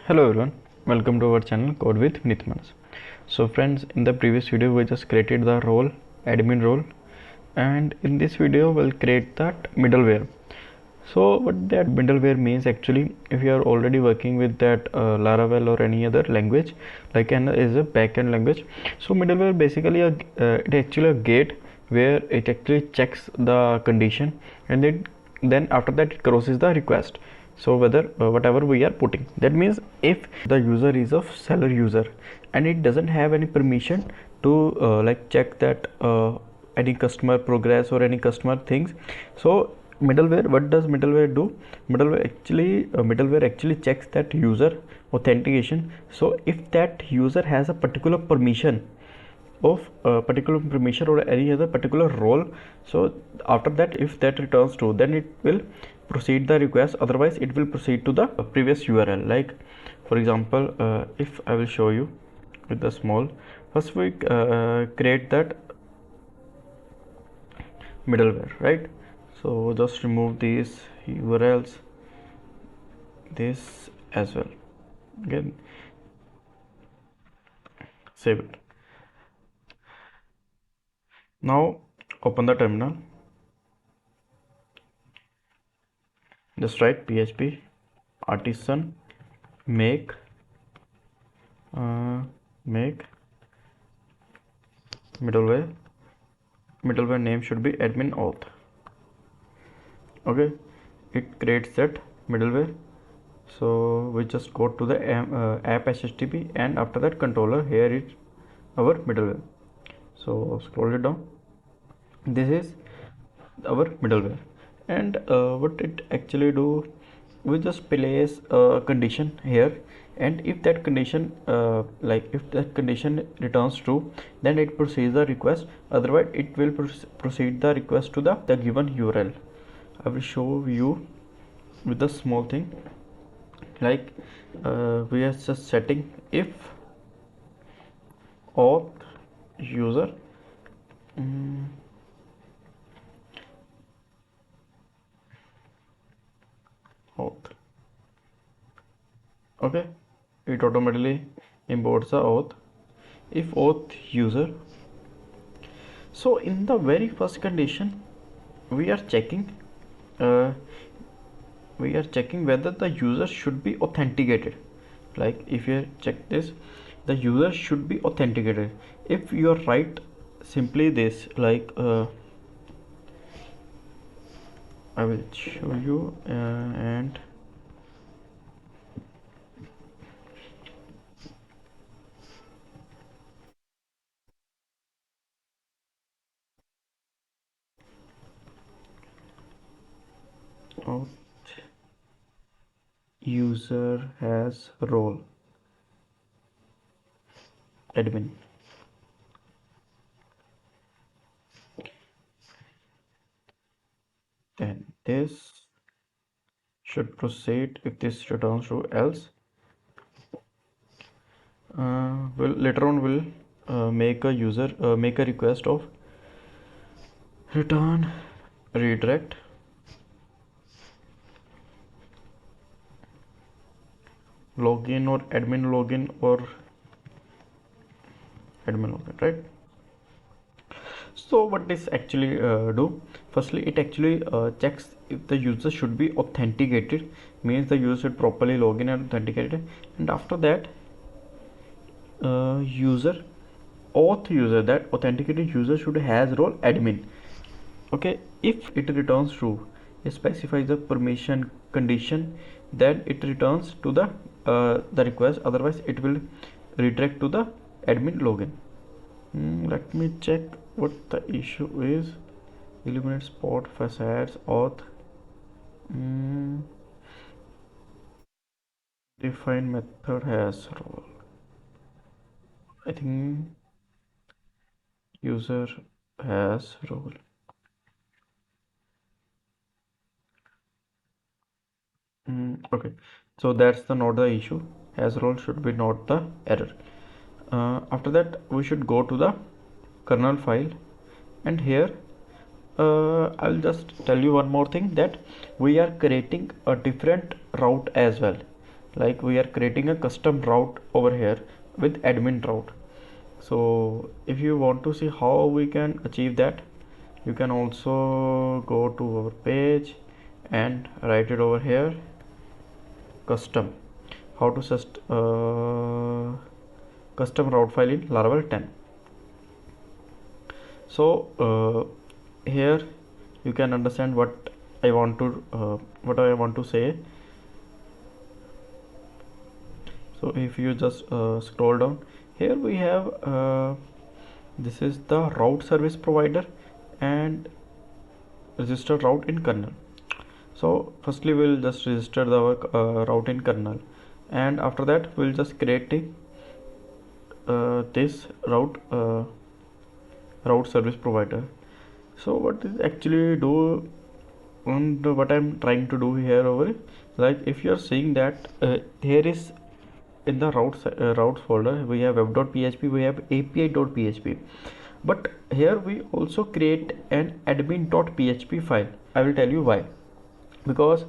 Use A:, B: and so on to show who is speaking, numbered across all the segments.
A: Hello everyone, welcome to our channel Code with Nithmanas. So friends, in the previous video we just created the role, admin role, and in this video we'll create that middleware. So what that middleware means actually, if you are already working with that Laravel or any other language, like an is a backend language. So middleware basically it actually a gate where it actually checks the condition, and then after that it crosses the request. So whether whatever we are putting, that means if the user is of seller user and it doesn't have any permission to like check that any customer progress or any customer things. So middleware, what does middleware do? Middleware actually checks that user authentication. So if that user has a particular permission of a particular permission or any other particular role, so after that if that returns true, then it will proceed the request, otherwise it will proceed to the previous URL. Like for example, if I will show you with the small, first we create that middleware, right? So just remove these URLs, this as well, again save it. Now open the terminal, just write php artisan make middleware name should be admin auth. Okay, it creates that middleware. So we just go to the app http, and after that controller, here is our middleware. So scroll it down, this is our middleware. And what it actually do, we just place a condition here, and if that condition if that condition returns true, then it proceeds the request, otherwise it will proceed the request to the given URL. I will show you with a small thing, like we are just setting if auth user auth. Okay, it automatically imports the auth if auth user. So in the very first condition we are checking whether the user should be authenticated. Like if you check this, the user should be authenticated. If you are write simply this, like I will show you and auth user has role admin. Then this should proceed if this returns true, else will later on will make a request of return redirect login or admin login or admin login, right? So what this actually do, firstly it actually checks if the user should be authenticated, means the user should properly log in and authenticated, and after that auth user, that authenticated user should has role admin. Okay, if it returns true, it specifies the permission condition, then it returns to the request, otherwise it will redirect to the admin login. Let me check what the issue is. Eliminate spot facades auth. Define method has role. I think user has role. Okay, so that's the not the issue. Has role should be not the error. After that we should go to the kernel file, and here I'll just tell you one more thing, that we are creating a different route as well. like we are creating a custom route over here with admin route. So if you want to see how we can achieve that, you can also go to our page and write it over here, custom, how to just custom route file in Laravel 10. So here you can understand what I want to say. So if you just scroll down, here we have this is the route service provider and register route in kernel. So firstly we'll just register the route in kernel, and after that we'll just create this route service provider. So what is actually do, and what I'm trying to do here over, like if you're seeing that here is in the routes folder we have web.php, we have api.php, but here we also create an admin.php file. I will tell you why. Because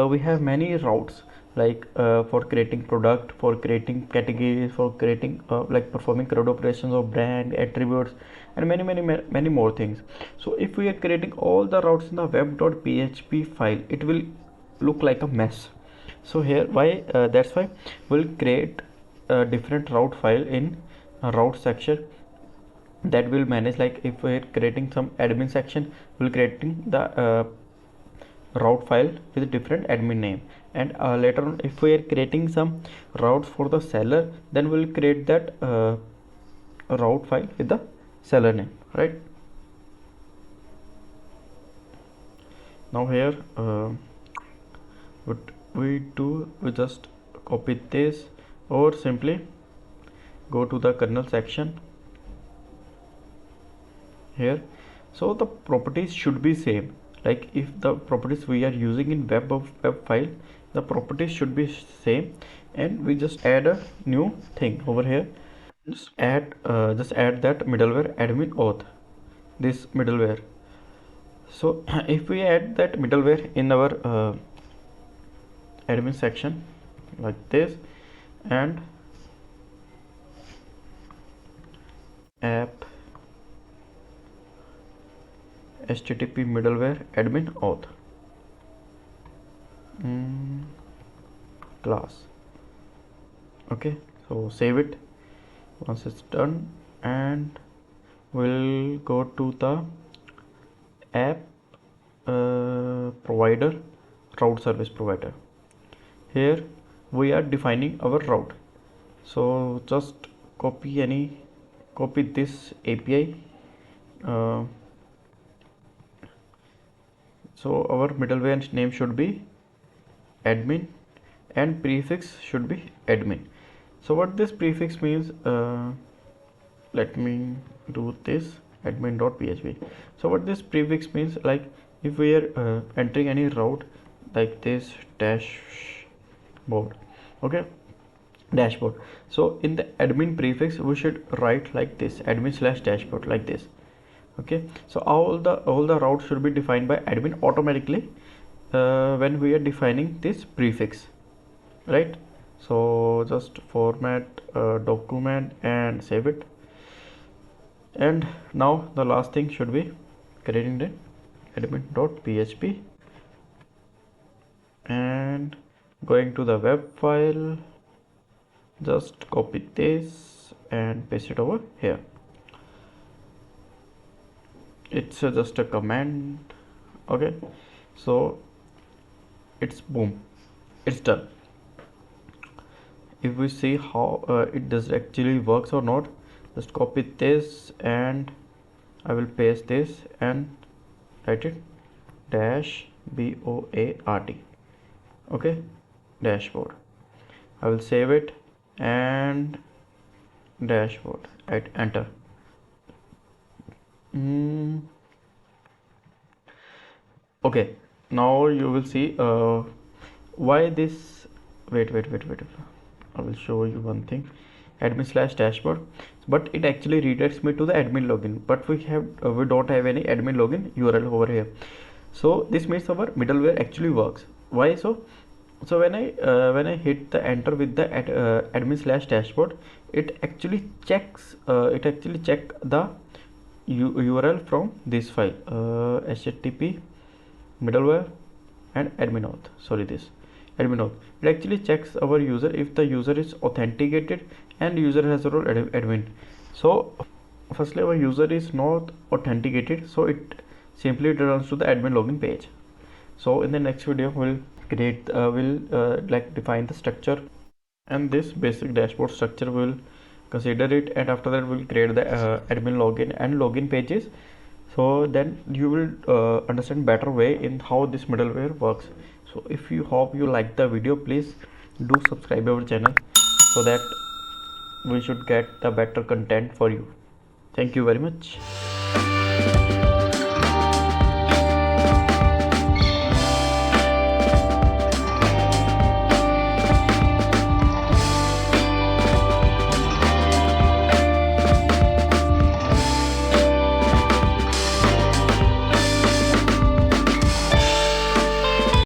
A: we have many routes, like for creating product, for creating categories, for creating like performing CRUD operations of brand attributes, and many more things. So if we are creating all the routes in the web.php file, it will look like a mess. So here why that's why we'll create a different route file in a route section that will manage, like if we're creating some admin section, we'll creating the route file with a different admin name, and later on if we are creating some routes for the seller, then we'll create that route file with the seller name, right? Now here what we do, we just copy this or simply go to the kernel section here. So the properties should be same, like if the properties we are using in web file, the properties should be same, and we just add a new thing over here. Just add that middleware admin auth, this middleware. So if we add that middleware in our admin section like this, and app http middleware admin auth class. Okay, so save it once it's done, and we'll go to the app provider, route service provider. Here we are defining our route. So just copy this API. So our middleware name should be admin and prefix should be admin. So what this prefix means, let me do this admin.php. So what this prefix means, like if we are entering any route like this dashboard, okay, dashboard, so in the admin prefix we should write like this, admin/dashboard, like this. Okay, so all the routes should be defined by admin automatically when we are defining this prefix, right? So just format document and save it. And now the last thing should be creating the admin.php and going to the web file, just copy this and paste it over here. It's just a command. Okay, so it's boom, it's done. If we see how it does actually works or not, just copy this and I will paste this and write it -BOARD. okay, dashboard. I will save it and dashboard at enter. Okay, now you will see why this. Wait, I will show you one thing, admin/dashboard, but it actually redirects me to the admin login, but we don't have any admin login URL over here. So this means our middleware actually works. Why so? So when I hit the enter with the admin slash dashboard, it actually checks check the URL from this file, http middleware and admin auth. Sorry, this admin auth. It actually checks our user if the user is authenticated and user has a role admin. So firstly, our user is not authenticated, so it simply returns to the admin login page. So in the next video we'll create like define the structure, and this basic dashboard structure will consider it, and after that we'll create the admin login and login pages. So then you will understand better way in how this middleware works. So if you hope you like the video, please do subscribe our channel so that we should get the better content for you. Thank you very much.